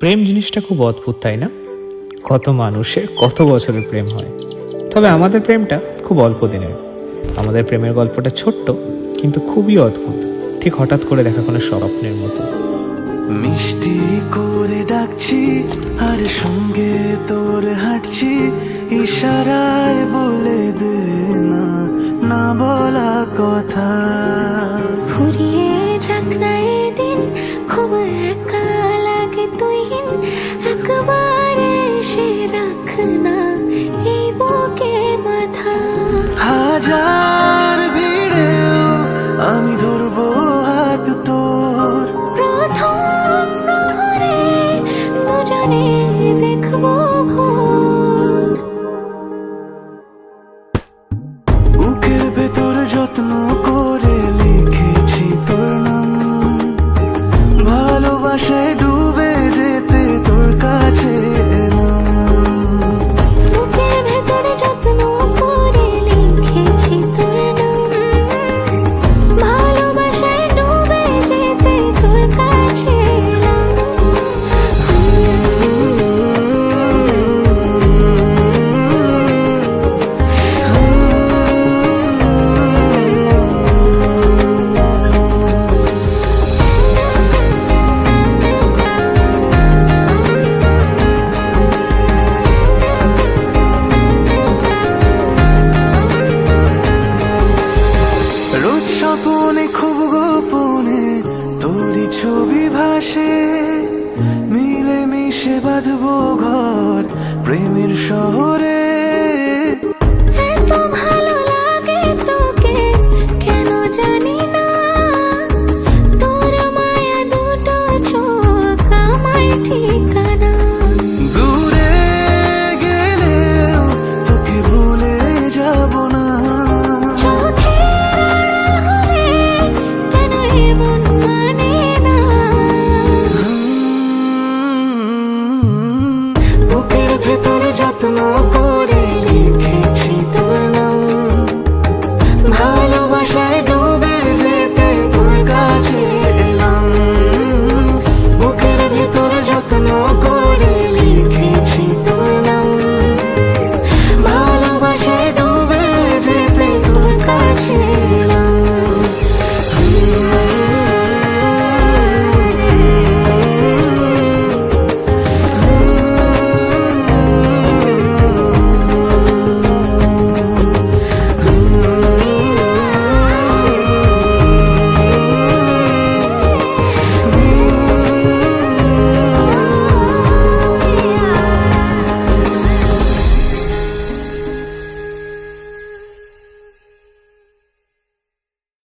প্রেম জিনিসটা খুব অদ্ভুত, তাই না? কত মানুষের কত বছরের প্রেম হয়, তবে আমাদের প্রেমটা খুব অল্প দিনের। আমাদের প্রেমের গল্পটা ছোট্ট কিন্তু খুবই অদ্ভুত, ঠিক হঠাৎ করে দেখা কোনো স্বপ্নের মতো। মিষ্টি করে ডাকছি আর সঙ্গে তোর হাঁটছি, ইশারায় বলে দে না না বলা কথা। ফুরিয়ে যাক না এদিন, খুব একা লাগে তুইহীন, একবার এসে রাখ না এই বুকে মাথা। হাজার ভিড়েও আমি ধরবো হাত তোর, প্রথম প্রহরে দুজনে দেখবো ভোর। বুকের ভেতর যত্ন করে লিখেছি তোর নাম, ভালোবাসায় ডুবে যেতে তোর কাছে এলাম। বুকের ভেতরে যত্ন করে লিখেছি তোর নাম, ভালোবাসায় ডুবে যেতে তোর কাছে এলাম। রোজ স্বপনে খুব গোপনে তোরই ছবি ভাসে, মিলে মিশে বাঁধবো ঘর প্রেমের শহরে।